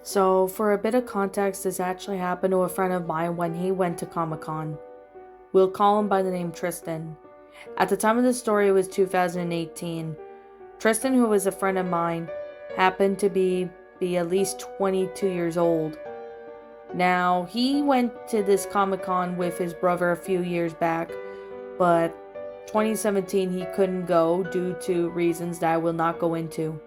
So, for a bit of context, this actually happened to a friend of mine when he went to Comic Con. We'll call him by the name Tristan. At the time of the story, it was 2018. Tristan, who was a friend of mine, happened to be at least 22 years old. Now, he went to this Comic Con with his brother a few years back, but 2017 he couldn't go due to reasons that I will not go into.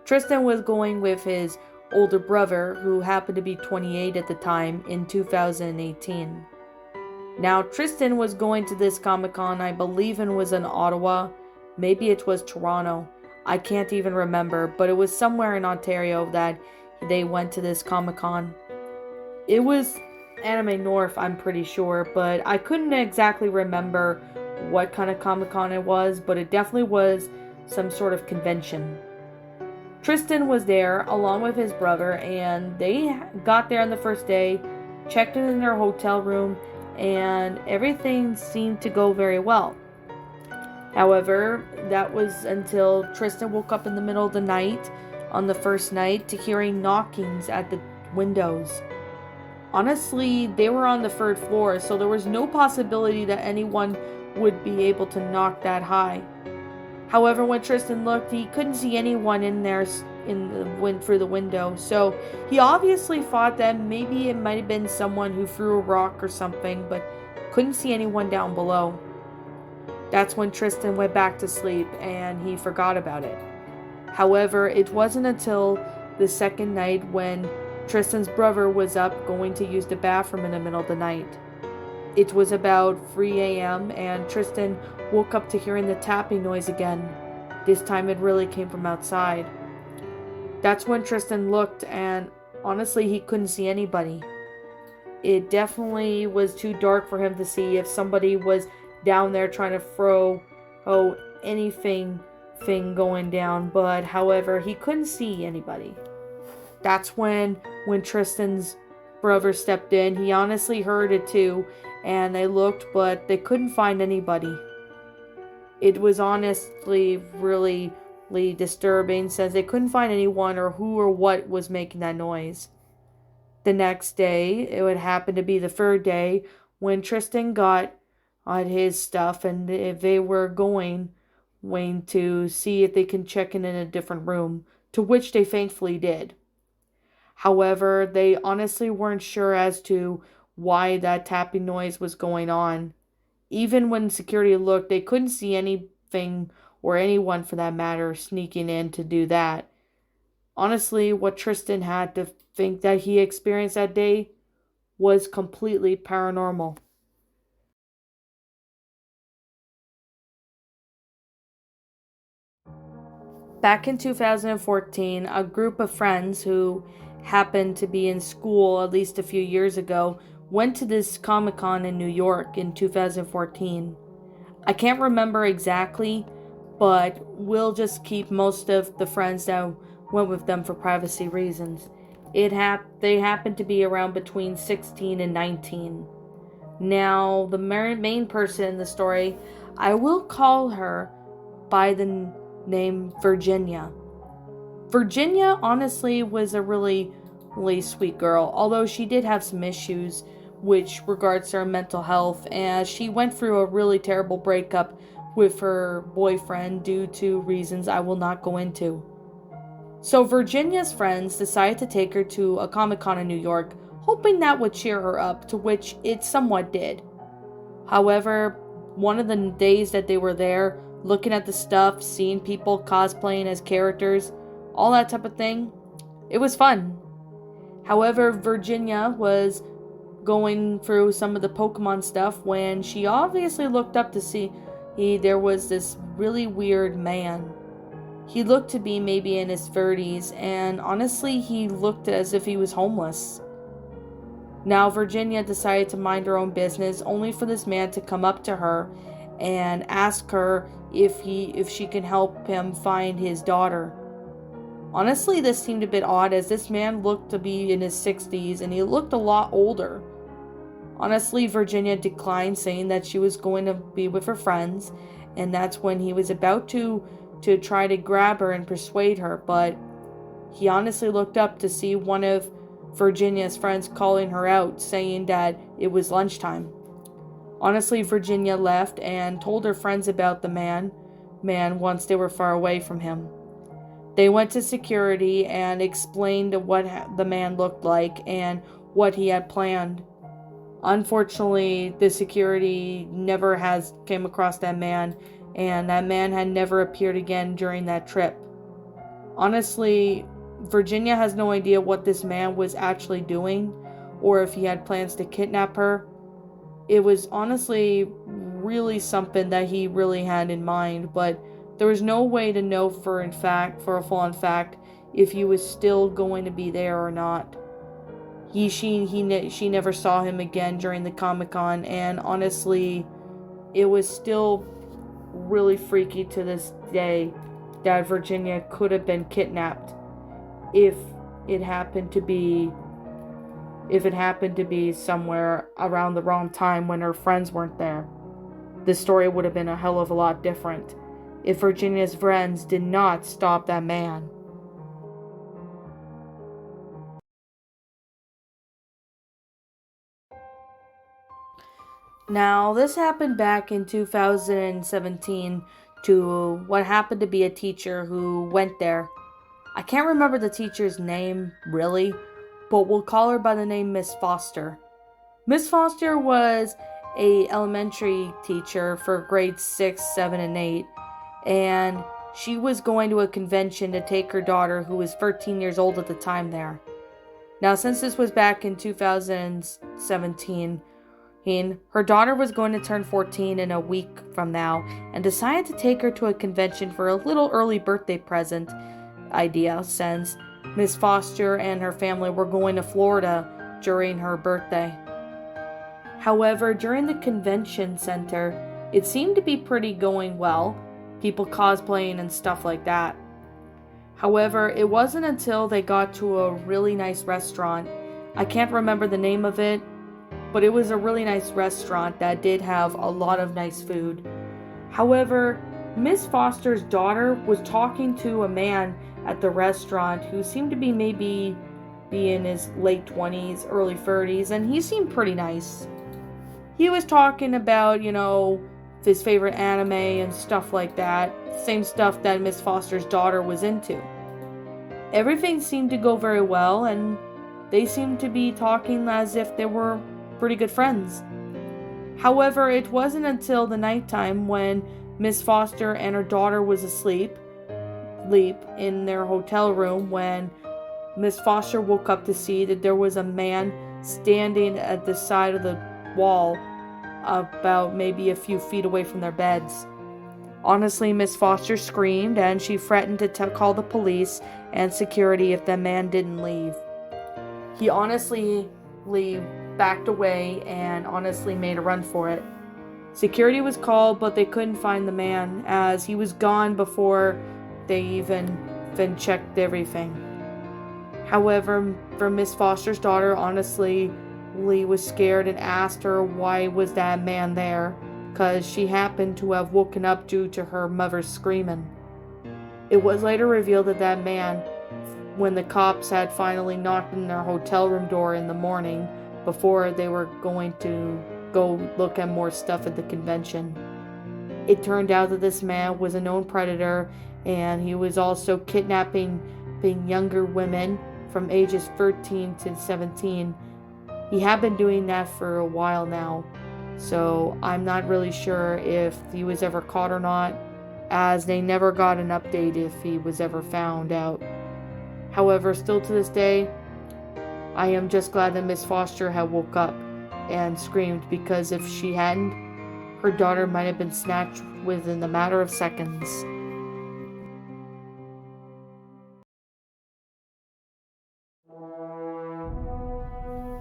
Tristan was going with his older brother, who happened to be 28 at the time, in 2018. Now, Tristan was going to this Comic Con, I believe it was in Ottawa, maybe it was Toronto, I can't even remember, but it was somewhere in Ontario that they went to this Comic Con. It was Anime North, I'm pretty sure, but I couldn't exactly remember what kind of Comic Con it was, but it definitely was some sort of convention. Tristan was there along with his brother, and they got there on the first day, checked in their hotel room, and everything seemed to go very well. However, that was until Tristan woke up in the middle of the night on the first night to hearing knockings at the windows. Honestly, they were on the third floor, so there was no possibility that anyone would be able to knock that high. However, when Tristan looked, he couldn't see anyone in there through the window, so he obviously thought that maybe it might have been someone who threw a rock or something, but couldn't see anyone down below. That's when Tristan went back to sleep and he forgot about it. However, it wasn't until the second night when Tristan's brother was up going to use the bathroom in the middle of the night. It was about 3 a.m. and Tristan woke up to hearing the tapping noise again. This time it really came from outside. That's when Tristan looked, and honestly he couldn't see anybody. It definitely was too dark for him to see if somebody was down there trying to throw anything going down, but however he couldn't see anybody. That's when Tristan's brother stepped in. He honestly heard it too, and they looked, but they couldn't find anybody. It was honestly really disturbing, since they couldn't find anyone or who or what was making that noise. The next day, it would happen to be the third day, when Tristan got on his stuff, and if they were going to see if they can check in a different room, to which they thankfully did. However, they honestly weren't sure as to why that tapping noise was going on. Even when security looked, they couldn't see anything or anyone for that matter sneaking in to do that. Honestly, what Tristan had to think that he experienced that day was completely paranormal. Back in 2014, a group of friends who happened to be in school at least a few years ago went to this Comic Con in New York in 2014. I can't remember exactly, but we'll just keep most of the friends that went with them for privacy reasons. They happened to be around between 16 and 19. Now, the main person in the story, I will call her by the name Virginia. Virginia honestly was a really sweet girl, although she did have some issues which regards to her mental health, as she went through a really terrible breakup with her boyfriend due to reasons I will not go into. So Virginia's friends decided to take her to a Comic-Con in New York, hoping that would cheer her up, to which it somewhat did. However, one of the days that they were there, looking at the stuff, seeing people cosplaying as characters, all that type of thing, it was fun. However, Virginia was going through some of the Pokemon stuff when she obviously looked up to see there was this really weird man. He looked to be maybe in his 30s, and honestly he looked as if he was homeless. Now Virginia decided to mind her own business, only for this man to come up to her and ask her if she can help him find his daughter. Honestly, this seemed a bit odd, as this man looked to be in his 60s and he looked a lot older. Honestly, Virginia declined, saying that she was going to be with her friends, and that's when he was about to try to grab her and persuade her, but He honestly looked up to see one of Virginia's friends calling her out, saying that it was lunchtime. Honestly, Virginia left and told her friends about the man once they were far away from him. They went to security and explained what the man looked like and what he had planned. Unfortunately, the security never has came across that man, and that man had never appeared again during that trip. Honestly, Virginia has no idea what this man was actually doing or if he had plans to kidnap her. It was honestly really something that he really had in mind, but there was no way to know for a full on fact, if he was still going to be there or not. She never saw him again during the Comic-Con, and honestly, it was still really freaky to this day that Virginia could have been kidnapped if it happened to be somewhere around the wrong time when her friends weren't there. The story would have been a hell of a lot different if Virginia's friends did not stop that man. Now, this happened back in 2017 to what happened to be a teacher who went there. I can't remember the teacher's name, really, but we'll call her by the name Miss Foster. Miss Foster was a elementary teacher for grades 6, 7, and 8, and she was going to a convention to take her daughter, who was 13 years old at the time, there. Now, since this was back in 2017, her daughter was going to turn 14 in a week from now, and decided to take her to a convention for a little early birthday present idea, since Miss Foster and her family were going to Florida during her birthday. However, during the convention center, it seemed to be pretty going well, people cosplaying and stuff like that. However, it wasn't until they got to a really nice restaurant. I can't remember the name of it, but it was a really nice restaurant that did have a lot of nice food. However, Miss Foster's daughter was talking to a man at the restaurant who seemed to be maybe in his late 20s, early 30s, and he seemed pretty nice. He was talking about, his favorite anime and stuff like that, same stuff that Miss Foster's daughter was into. Everything seemed to go very well, and they seemed to be talking as if they were pretty good friends. However, it wasn't until the nighttime when Miss Foster and her daughter was asleep in their hotel room when Miss Foster woke up to see that there was a man standing at the side of the wall about maybe a few feet away from their beds. Honestly, Miss Foster screamed and she threatened to call the police and security if the man didn't leave. He honestly backed away and honestly made a run for it. Security was called, but they couldn't find the man as he was gone before they even checked everything. However, for Miss Foster's daughter, honestly, Lee was scared and asked her why was that man there, because she happened to have woken up due to her mother's screaming. It was later revealed that man, when the cops had finally knocked on their hotel room door in the morning before they were going to go look at more stuff at the convention. It turned out that this man was a known predator, and he was also kidnapping younger women from ages 13 to 17. He had been doing that for a while now, so I'm not really sure if he was ever caught or not, as they never got an update if he was ever found out. However, still to this day, I am just glad that Miss Foster had woke up and screamed, because if she hadn't, her daughter might have been snatched within a matter of seconds.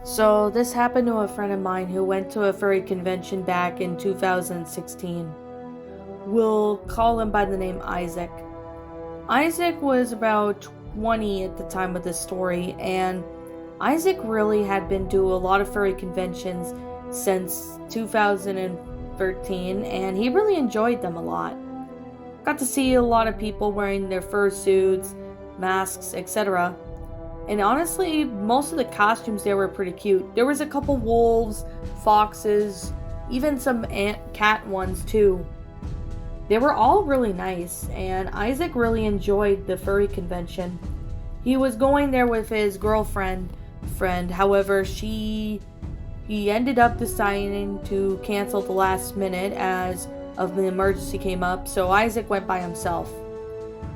So this happened to a friend of mine who went to a furry convention back in 2016. We'll call him by the name Isaac. Isaac was about 20 at the time of this story, and Isaac really had been to a lot of furry conventions since 2013, and he really enjoyed them a lot. Got to see a lot of people wearing their fursuits, masks, etc. And honestly, most of the costumes there were pretty cute. There was a couple wolves, foxes, even some cat ones too. They were all really nice, and Isaac really enjoyed the furry convention. He was going there with his friend. However, he ended up deciding to cancel at the last minute as of the emergency came up, so Isaac went by himself.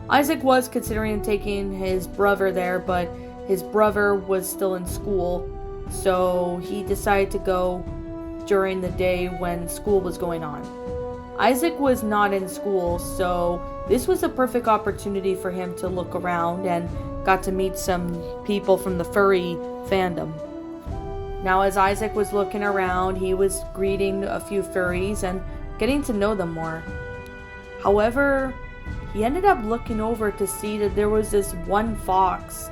Isaac was considering taking his brother there, but his brother was still in school, so he decided to go during the day when school was going on. Isaac was not in school, so this was a perfect opportunity for him to look around and got to meet some people from the furry fandom. Now, as Isaac was looking around, he was greeting a few furries and getting to know them more. However, he ended up looking over to see that there was this one fox.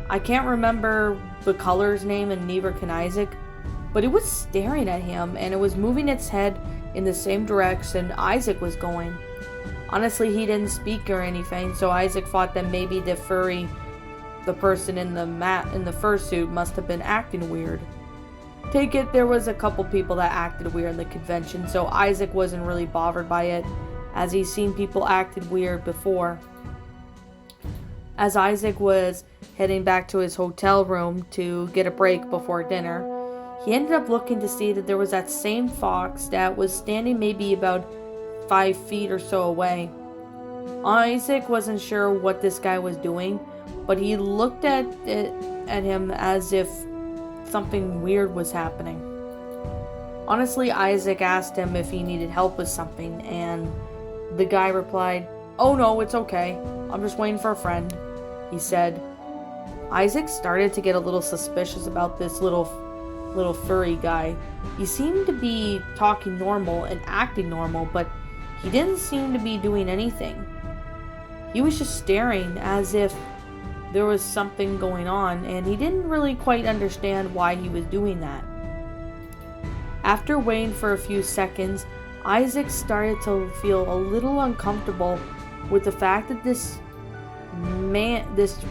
I can't remember the color's name, and neither can Isaac, but it was staring at him and it was moving its head in the same direction Isaac was going. Honestly, he didn't speak or anything, so Isaac thought that maybe the person in the fursuit must have been acting weird. Take it, there was a couple people that acted weird in the convention, so Isaac wasn't really bothered by it, as he's seen people acted weird before. As Isaac was heading back to his hotel room to get a break before dinner, he ended up looking to see that there was that same fox that was standing maybe about 5 feet or so away. Isaac wasn't sure what this guy was doing, but he looked at him as if something weird was happening. Honestly, Isaac asked him if he needed help with something, and the guy replied, "Oh no, it's okay. I'm just waiting for a friend," he said. Isaac started to get a little suspicious about this little furry guy. He seemed to be talking normal and acting normal, but he didn't seem to be doing anything. He was just staring as if there was something going on, and he didn't really quite understand why he was doing that. After waiting for a few seconds, Isaac started to feel a little uncomfortable with the fact that this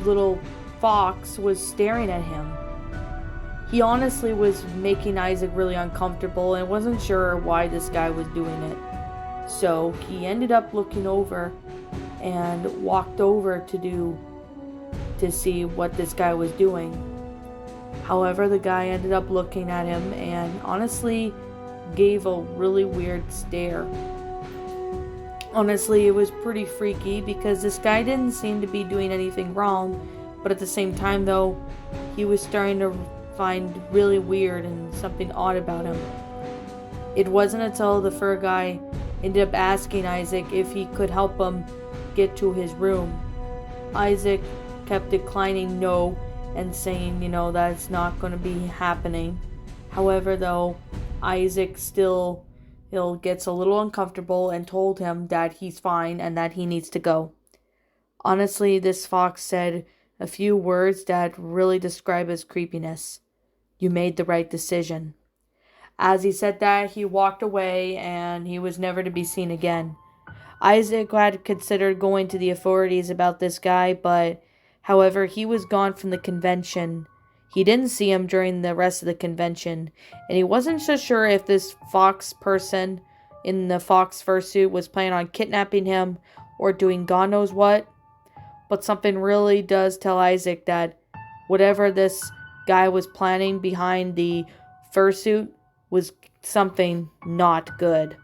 little fox was staring at him. He honestly was making Isaac really uncomfortable and wasn't sure why this guy was doing it. So he ended up looking over and walked over to see what this guy was doing. However, the guy ended up looking at him and honestly gave a really weird stare. Honestly, it was pretty freaky because this guy didn't seem to be doing anything wrong, but at the same time though, he was starting to find really weird and something odd about him. It wasn't until the fur guy ended up asking Isaac if he could help him get to his room. Isaac kept declining no and saying, that's not going to be happening. However, though, Isaac still gets a little uncomfortable and told him that he's fine and that he needs to go. Honestly, this fox said a few words that really describe his creepiness. "You made the right decision." As he said that, he walked away and he was never to be seen again. Isaac had considered going to the authorities about this guy, but however, he was gone from the convention. He didn't see him during the rest of the convention, and he wasn't so sure if this fox person in the fox fursuit was planning on kidnapping him or doing God knows what. But something really does tell Isaac that whatever this guy was planning behind the fursuit was something not good.